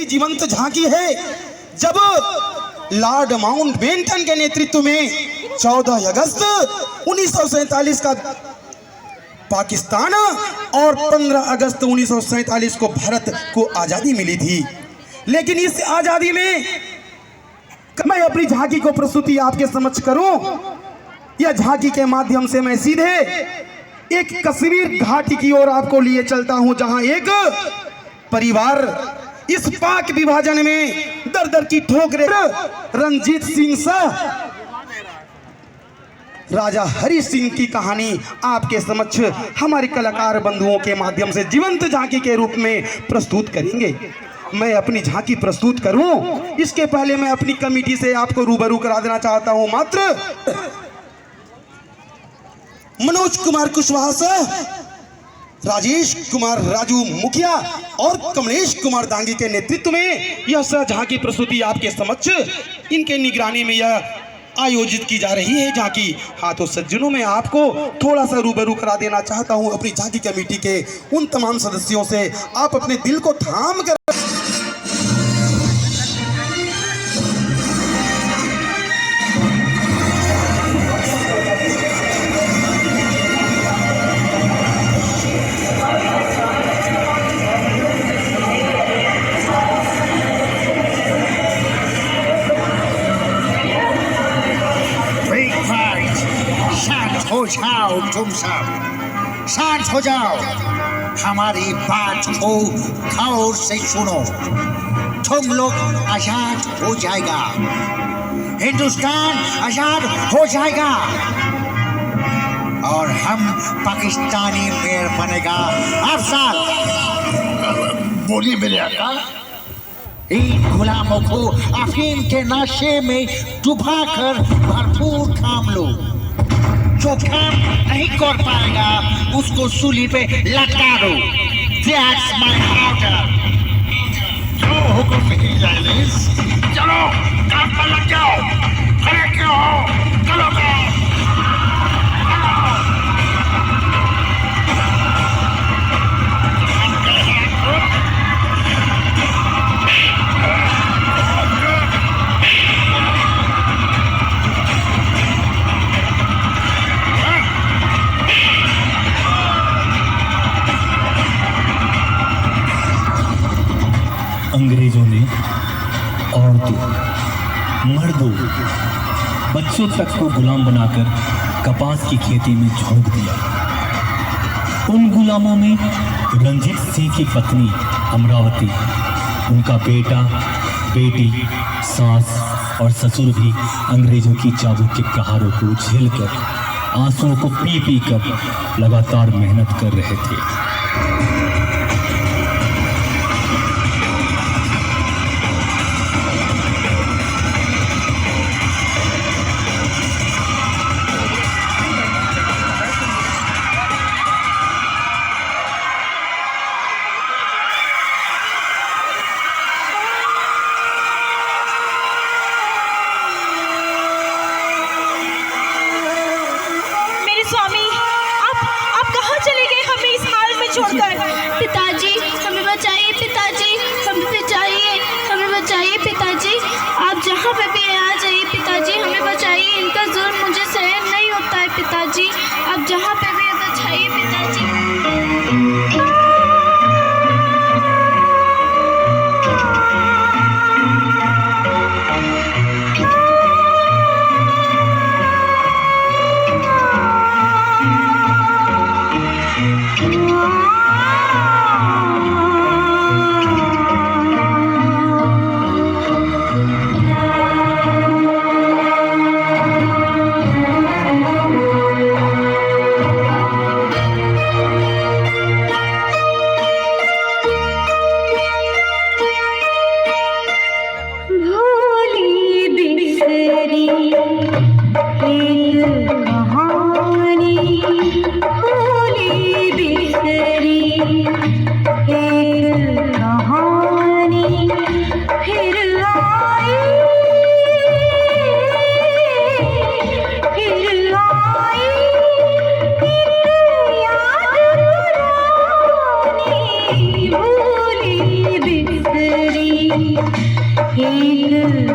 जीवंत झांकी है जब लॉर्ड माउंटबेटन के नेतृत्व में 14 अगस्त 1947 का पाकिस्तान और 15 अगस्त 1947 को भारत को आजादी मिली थी। लेकिन इस आजादी में मैं अपनी झांकी को प्रस्तुति आपके समक्ष करूं। यह झांकी के माध्यम से मैं सीधे एक कश्मीर घाटी की ओर आपको लिए चलता हूं, जहां एक परिवार इस पाक विभाजन में दर दर की ठोकरें रणजीत सिंह शाह, राजा हरि सिंह की कहानी आपके समक्ष हमारे कलाकार बंधुओं के माध्यम से जीवंत झांकी के रूप में प्रस्तुत करेंगे। मैं अपनी झांकी प्रस्तुत करूं इसके पहले मैं अपनी कमेटी से आपको रूबरू करा देना चाहता हूं। मात्र मनोज कुमार कुशवाहा साहब, राजेश कुमार राजू मुखिया और कमलेश कुमार दांगी के नेतृत्व में यह झांकी प्रस्तुति आपके समक्ष इनके निगरानी में यह आयोजित की जा रही है झांकी। हाँ तो सज्जनों, मैं आपको थोड़ा सा रूबरू करा देना चाहता हूं अपनी झांकी कमेटी के उन तमाम सदस्यों से। आप अपने दिल को थाम कर हो जाओ, तुम सब शांत हो जाओ। हमारी बात को गौर से सुनो। तुम लोग आजाद हो जाएगा, हिंदुस्तान आजाद हो जाएगा और हम पाकिस्तानी मेयर बनेगा हर साल। बोलिए मेरे आका। इन गुलामों को अफीम के नशे में डुबाकर भरपूर काम लो। जो काम नहीं कर पाएगा उसको सूली पे लटका दो। That's my order. जो हुक्म नहीं जायनीज, चलो काम पर लग जाओ। खड़े क्यों हो? चलो अंग्रेजों ने औरतों, मर्दों, बच्चों तक को गुलाम बनाकर कपास की खेती में झोंक दिया। उन गुलामों में रणजीत सिंह की पत्नी अमरावती, उनका बेटा, बेटी, सास और ससुर भी अंग्रेजों की चाबुक के प्रहारों को झेलकर आंसुओं को पी पी कर लगातार मेहनत कर रहे थे। स्वामी, आप कहाँ चले गए हमें इस हाल में छोड़कर? एक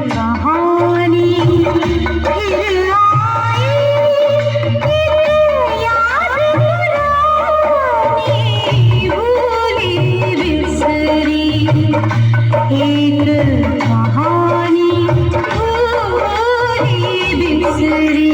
कहानी फिर आई, एक याद पुरानी भूली बिसरी, एक कहानी भूली बिसरी।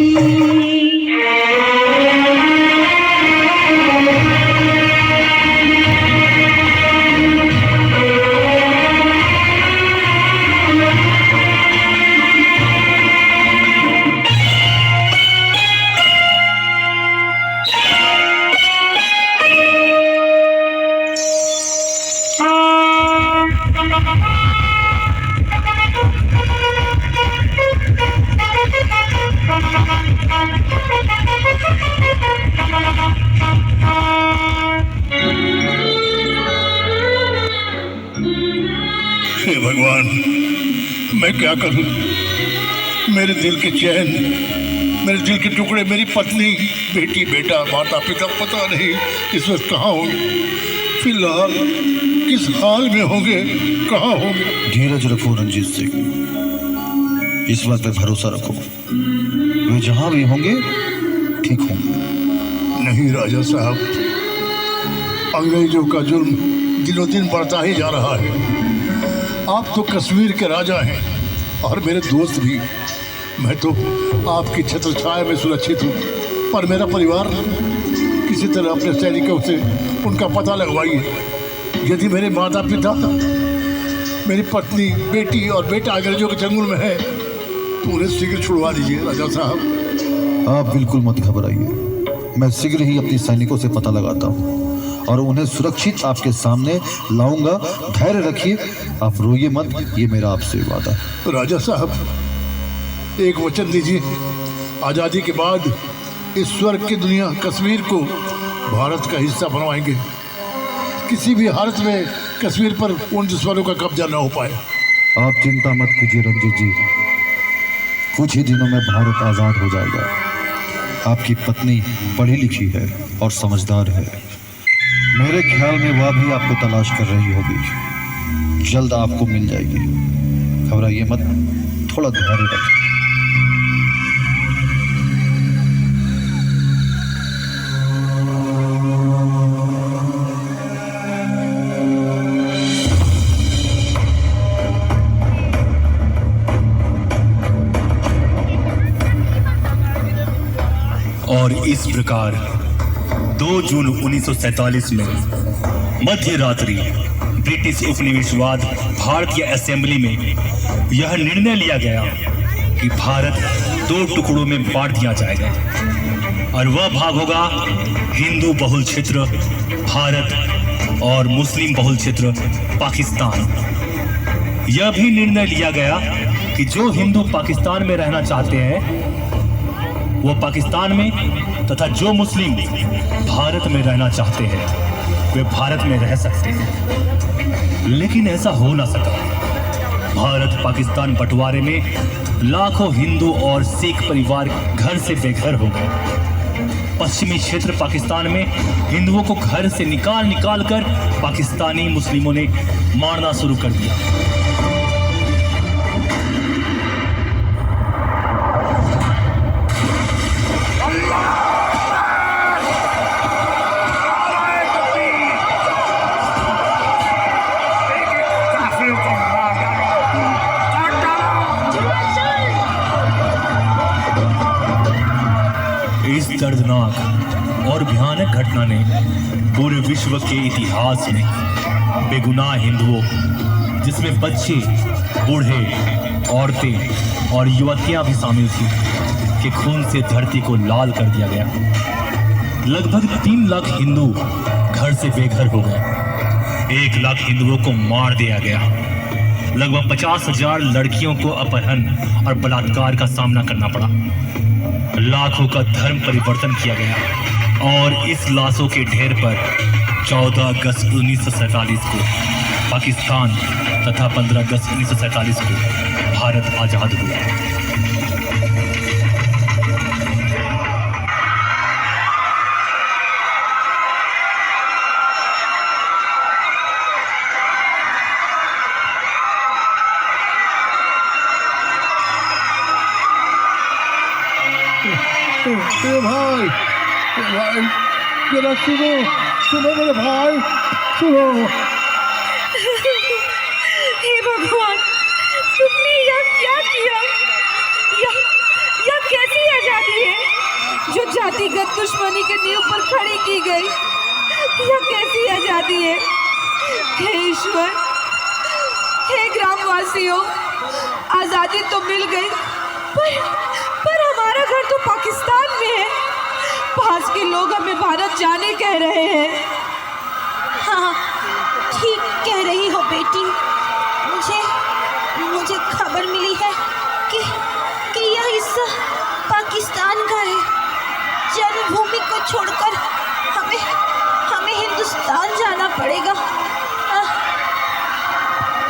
हे भगवान, मैं क्या करूं? मेरे दिल के चैन, मेरे दिल के टुकड़े, मेरी पत्नी, बेटी, बेटा, माता पिता पता नहीं इस वक्त कहाँ होंगे, फिलहाल किस हाल में होंगे, कहाँ होंगे। धीरज रखो रंजीत सिंह, इस बात पे भरोसा रखो, वे जहां भी होंगे ठीक होंगे। नहीं राजा साहब, अंग्रेजों का जुल्म दिनों दिन बढ़ता ही जा रहा है। आप तो कश्मीर के राजा हैं और मेरे दोस्त भी। मैं तो आपकी छत्र छाया में सुरक्षित हूँ, पर मेरा परिवार, किसी तरह अपने सैनिकों से उनका पता लगवाइए। यदि मेरे माता पिता, मेरी पत्नी, बेटी और बेटा अंग्रेजों के चंगुल में है तो उन्हें शीघ्र छुड़वा दीजिए राजा साहब। आप बिल्कुल मत घबराइए, मैं शीघ्र ही अपने सैनिकों से पता लगाता हूँ और उन्हें सुरक्षित आपके सामने लाऊंगा। धैर्य रखिए, आप रोइए मत, ये मेरा आपसे वादा है। राजा साहब, एक वचन दीजिए, आज़ादी के बाद इस स्वर्ग की दुनिया कश्मीर को भारत का हिस्सा बनवाएंगे। किसी भी हालत में कश्मीर पर उन दुश्मनों का कब्जा न हो पाए। आप चिंता मत कीजिए रंजीत जी, कुछ ही दिनों में भारत आज़ाद हो जाएगा। आपकी पत्नी पढ़ी लिखी है और समझदार है, मेरे ख्याल में वह भी आपको तलाश कर रही होगी, जल्द आपको मिल जाएगी। घबराइए मत, थोड़ा धैर्य रखिए। और इस प्रकार 2 जून 1947 में मध्य रात्रि ब्रिटिश उपनिवेशवाद भारतीय असेंबली में यह निर्णय लिया गया कि भारत 2 टुकड़ों में बांट दिया जाएगा और वह भाग होगा हिंदू बहुल क्षेत्र भारत और मुस्लिम बहुल क्षेत्र पाकिस्तान। यह भी निर्णय लिया गया कि जो हिंदू पाकिस्तान में रहना चाहते हैं वो पाकिस्तान में, तथा जो मुस्लिम भारत में रहना चाहते हैं वे भारत में रह सकते हैं। लेकिन ऐसा हो ना सका। भारत पाकिस्तान बंटवारे में लाखों हिंदू और सिख परिवार घर से बेघर हो गए। पश्चिमी क्षेत्र पाकिस्तान में हिंदुओं को घर से निकाल कर पाकिस्तानी मुस्लिमों ने मारना शुरू कर दिया। इस दर्दनाक और भयानक घटना ने पूरे विश्व के इतिहास में बेगुनाह हिंदुओं, जिसमें बच्चे, बूढ़े, औरतें और युवतियां भी शामिल थी, के खून से धरती को लाल कर दिया गया। लगभग 3 लाख हिंदू घर से बेघर हो गए। 1 लाख हिंदुओं को मार दिया गया। लगभग 50,000 लड़कियों को अपहरण और बलात्कार का सामना करना पड़ा। लाखों का धर्म परिवर्तन किया गया और इस लाशों के ढेर पर 14 अगस्त 1947 को पाकिस्तान तथा 15 अगस्त 1947 को भारत आजाद हुआ। भाई जरा सुनो सुनो मेरे भाई सुनो। हे भगवान, तुमने यह क्या किया? यह कैसी आजादी है जो जातिगत दुश्मनी के नींव पर खड़ी की गई? यह कैसी आजादी है? हे ईश्वर, हे ग्रामवासियों, आजादी तो मिल गई, पर हमारा घर तो पाकिस्तान में है। पास के लोग हमें भारत जाने कह रहे हैं। हाँ, ठीक कह रही हो बेटी। मुझे खबर मिली है कि यह हिस्सा पाकिस्तान का है। जन्मभूमि को छोड़कर हमें हिंदुस्तान जाना पड़ेगा।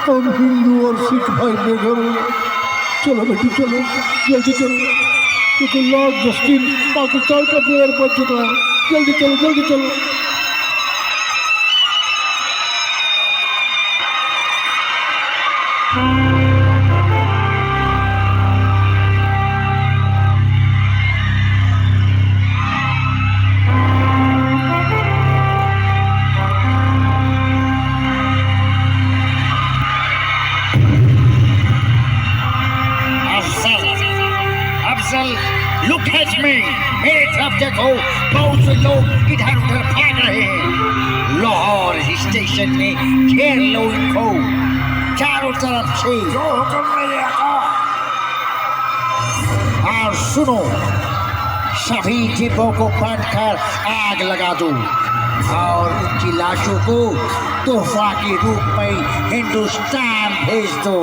हम हिंदू और सिख भाई बेघर हो गए। चलो बेटी चलो, जल्दी चलो, क्योंकि लॉर्ड जस्टिन पाकिस्तान का मेयर बन चुका है। जल्दी चलो जल्दी चलो। लुक एट मी, मेरे तरफ देखो, बहुत से लोग इधर उधर भाग रहे हैं। लाहौर स्टेशन में घेर लो इनको चारों तरफ से। जो हुक्म नहीं आता। और सुनो, सभी जीपों को बंद कर आग लगा दो और उनकी लाशों को तोहफा के रूप में हिंदुस्तान भेज दो।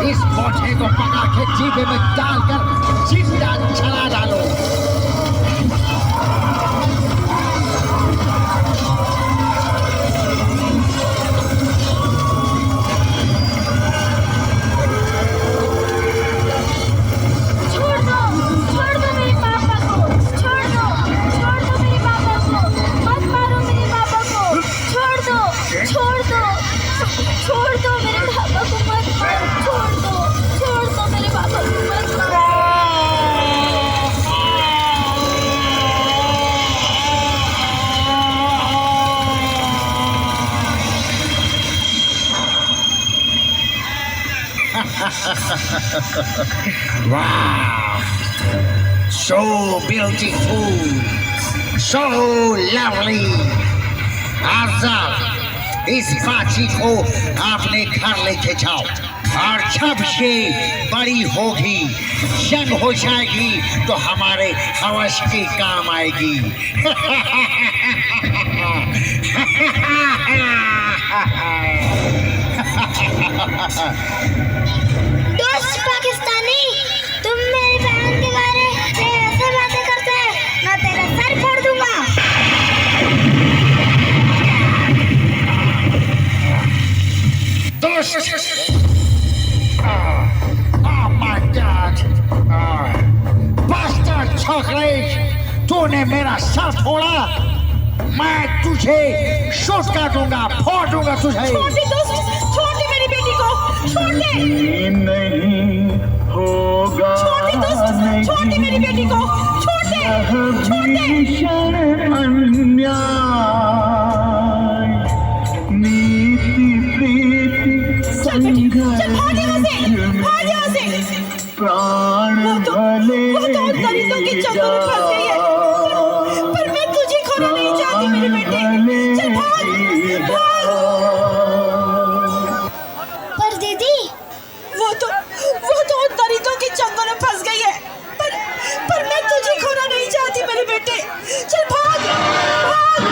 इस बोझे को पकड़ के जीभे में डालकर जिंदा जला डालो। Wow! So beautiful, so lovely. आजाद, इस बाची को आपने घर लेके जाओ और जब से बड़ी होगी, जंग हो जाएगी, तो हमारे हवस के काम आएगी। दोस्त पाकिस्तानी, तुम मेरी बहन के बारे में ऐसे बातें करते हैं, मैं तेरा सर फोड़ दूंगा। दोस्त, oh my God, bastard chocolate, तूने मेरा सर फोड़ा, मैं तुझे शूट कर दूंगा, फोड़ दूंगा तुझे। छोड़ दे दोस्त, छोड़ दे मेरी बेटी को, छोड़ दे। नहीं होगा, छोड़ दे दोस्त, छोड़ दे मेरी बेटी को, छोड़ दे, छोड़ दे। अन्याय, नीति प्रीति, चल बेटी, चल भाग यहाँ से, भाग यहाँ से। प्राण वो तो उन दरिद्रों की चंगुल में फंस गई है, पर मैं तुझे खोना नहीं चाहती मेरी बेटी। चल भाग, भाग। पर दीदी, वो तो उन दरिद्रों की चंगुल में फंस गई है, पर मैं तुझे खोना नहीं चाहती मेरे बेटे। चल भाग, भाग।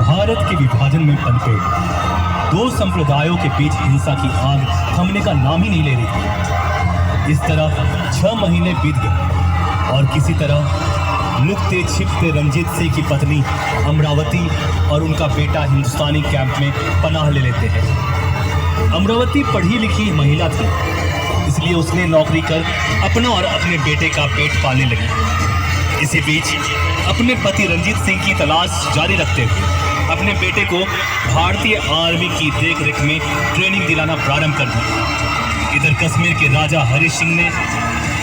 भारत के विभाजन में पनपे दो संप्रदायों के बीच हिंसा की आग थमने का नाम ही नहीं ले रही थी। इस तरह 6 महीने बीत गए और किसी तरह लुकते छिपते रंजीत सिंह की पत्नी अमरावती और उनका बेटा हिंदुस्तानी कैंप में पनाह ले लेते हैं। अमरावती पढ़ी लिखी महिला थी, इसलिए उसने नौकरी कर अपना और अपने बेटे का पेट पालने लगी। इसी बीच अपने पति रंजीत सिंह की तलाश जारी रखते हुए अपने बेटे को भारतीय आर्मी की देखरेख में ट्रेनिंग दिलाना प्रारंभ कर दी। इधर कश्मीर के राजा हरि सिंह ने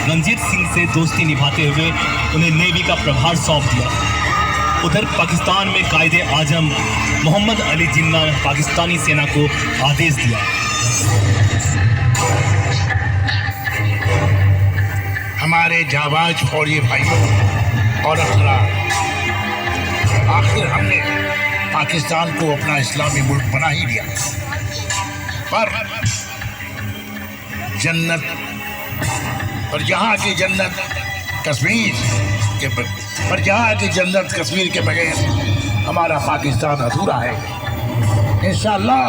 रंजीत सिंह से दोस्ती निभाते हुए उन्हें नेवी का प्रभार सौंप दिया। उधर पाकिस्तान में कायदे आजम मोहम्मद अली जिन्ना ने पाकिस्तानी सेना को आदेश दिया, हमारे जाबाज फौजी भाइयों और अफसरान, आखिर हमने पाकिस्तान को अपना इस्लामी मुल्क बना ही दिया, पर जन्नत, पर यहाँ की जन्नत कश्मीर के पर यहाँ की जन्नत कश्मीर के बगैर हमारा पाकिस्तान अधूरा है। इंशाअल्लाह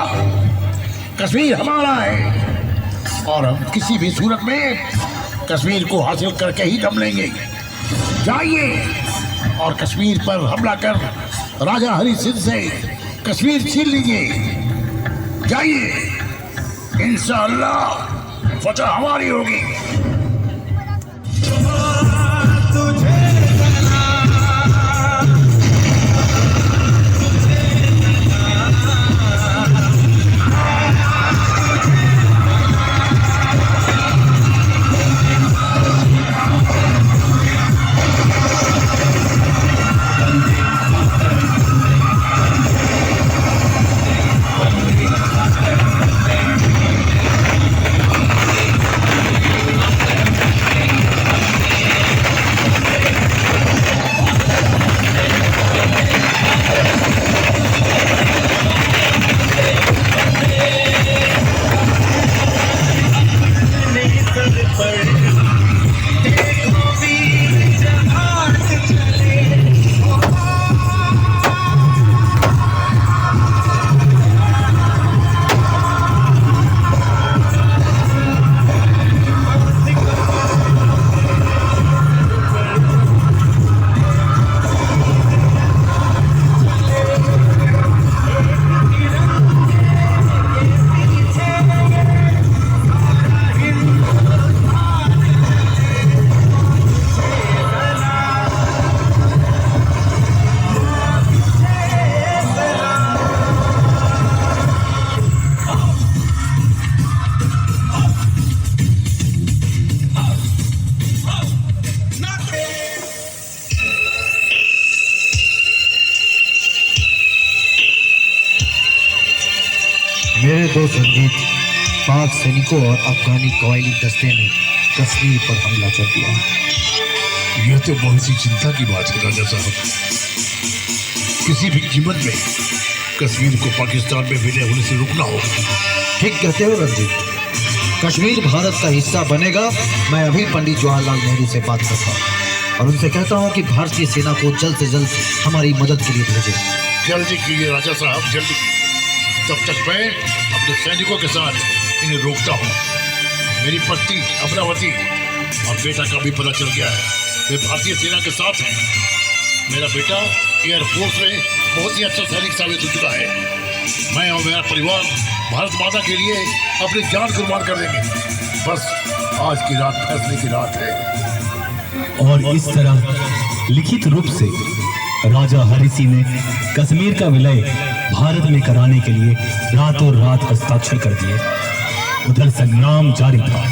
कश्मीर हमारा है और हम किसी भी सूरत में कश्मीर को हासिल करके ही दम लेंगे। जाइए और कश्मीर पर हमला कर राजा हरि सिंह से कश्मीर छीन लीजिए। जाइए, इंशाअल्लाह फतह हमारी होगी। मेरे दोस्त रंजीत, पाक सैनिकों और अफगानी कवायली दस्ते ने कश्मीर पर हमला कर दिया। यह तो बहुत सी चिंता की बात है राजा साहब। किसी भी कीमत में कश्मीर को पाकिस्तान में विलय होने से रुकना होगा। ठीक कहते हो रंजीत, कश्मीर भारत का हिस्सा बनेगा। मैं अभी पंडित जवाहरलाल नेहरू से बात करता हूँ और उनसे कहता हूँ कि भारतीय सेना को जल्द से जल्द हमारी मदद के लिए भेजें। जल्दी कीजिए राजा साहब, जल्दी। तब तक मैं अपने सैनिकों के साथ इन्हें रोकता हूँ। मेरी पत्नी अमरावती और बेटा का भी पता चल गया है, वे भारतीय सेना के साथ हैं। मेरा बेटा एयरफोर्स में बहुत ही अच्छा सैनिक साबित हो चुका है। मैं और मेरा परिवार भारत माता के लिए अपनी जान कुर्बान कर देंगे। बस आज की रात फैसले की रात है। और इस तरह लिखित रूप से राजा हरि सिंह ने कश्मीर का विलय भारत में कराने के लिए रातों रात हस्ताक्षर कर दिए। उधर संग्राम जारी था।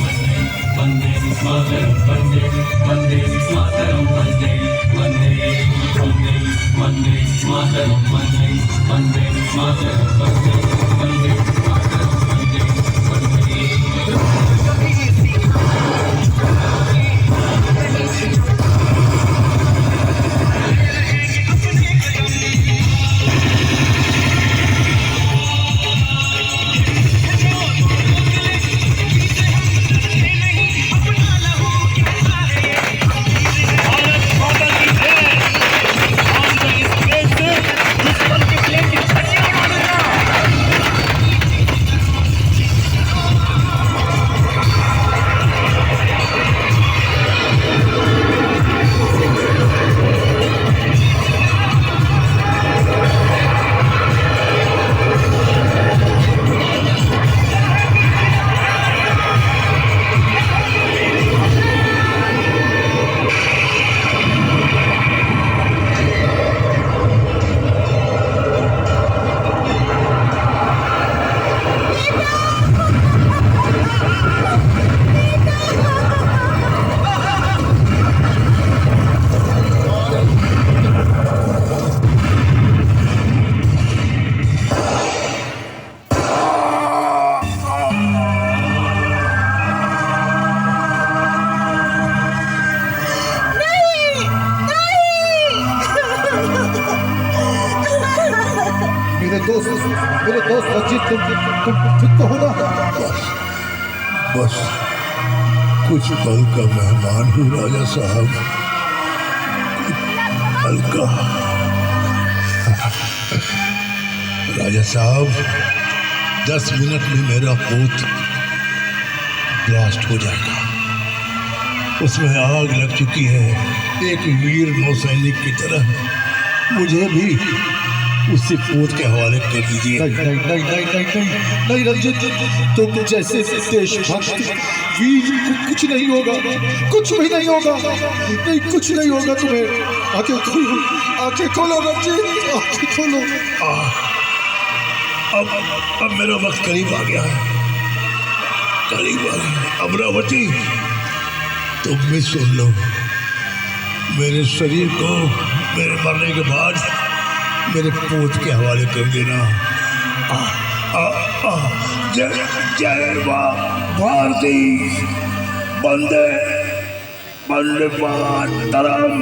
मेरे दोस्त रंजीत, तुम ठीक तो हो ना? बस कुछ पल का मेहमान हूँ राजा साहब। अलका। राजा साहब, 10 मिनट में मेरा पोत ब्लास्ट हो जाएगा। उसमें आग लग चुकी है। एक वीर नौसैनिक की तरह मुझे भी उसी पोत के हवाले कर दीजिए। नहीं रंजित, तुम जैसे देशभक्त वीर को कुछ नहीं होगा, कुछ भी नहीं होगा, नहीं कुछ नहीं होगा तुम्हें। आंखें खोलो, आंखें खोलो रंजित, आंखें खोलो। अब मेरा वक्त करीब आ गया है, करीब आ गया। अमरावती, तुम भी सुन लो। मेरे शरीर को मेरे मरने के बाद मेरे पोत के हवाले कर देना। जय जय मां भारती, वंदे वंदे मातरम।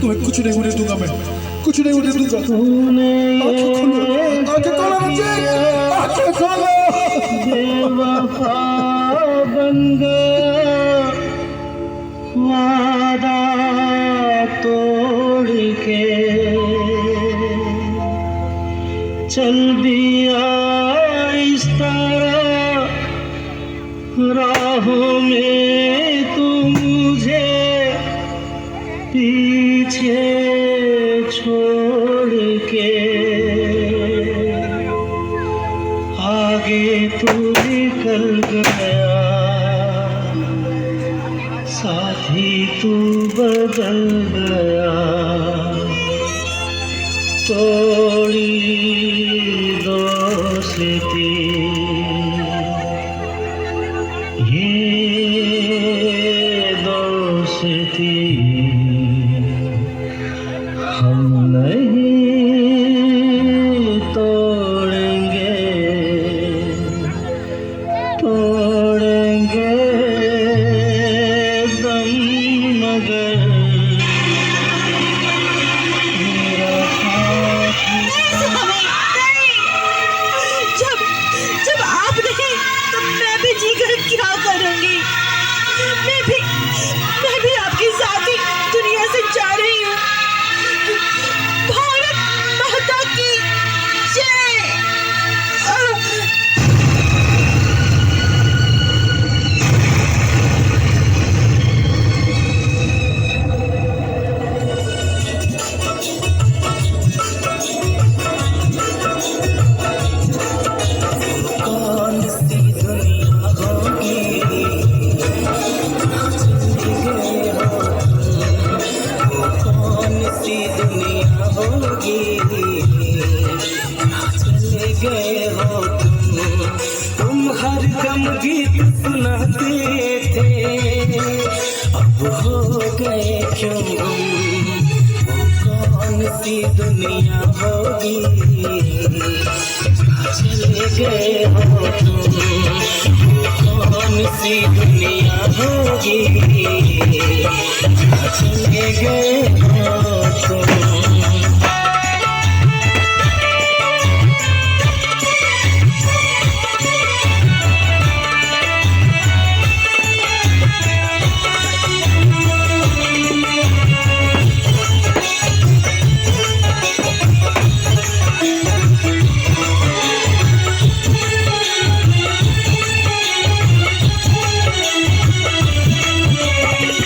तुम्हें कुछ नहीं होने दूंगा, मैं कुछ नहीं होने दूंगा। आंखें खोलो, आंखें खोलो रंजित, आंखें खोलो। बेवफा बन गया, वादा तोड़ के चल दिया इस तरह राहों में, तू मुझे पीछे छोड़ के आगे तू निकल गया, साथी तू बदल गया, तोड़ी दोस्ती ये दोस्ती हम नहीं तोड़ेंगे, तोड़ेंगे दम मगर मेरा जब आप नहीं तो मैं भी जीकर क्या करूंगी। मैं भी आपकी साथी दुनिया से जा रही हूँ। भारत माता की जय। कौन सी दुनिया होगी, कौन सी दुनिया होगी, चले गए हो तुम हर गम गीत सुनाते थे, अब हो गए क्यों हम, वो कौन सी दुनिया होगी, चले गए हो तुम, वो कौन सी दुनिया होगी, चले गए हो तुम।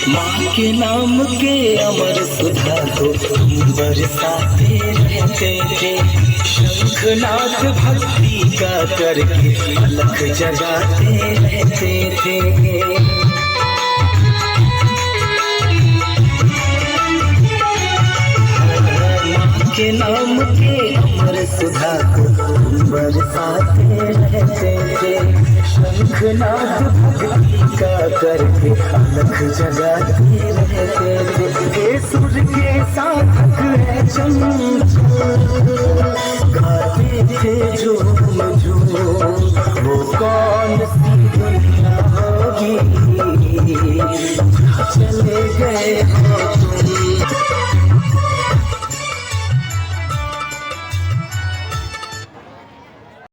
माँ के नाम के अमर सुधा को बरसाते रहते थे, शंखनाद भक्ति का करके अलख जगाते रहते थे। माँ के नाम के अमर सुधा को बरसाते रहते थे, शंखनाद भक्ति का करके अलख जगाते रहते थे। सुर के साधक है चंचल, गाते थे झूम झूम, वो कौन सी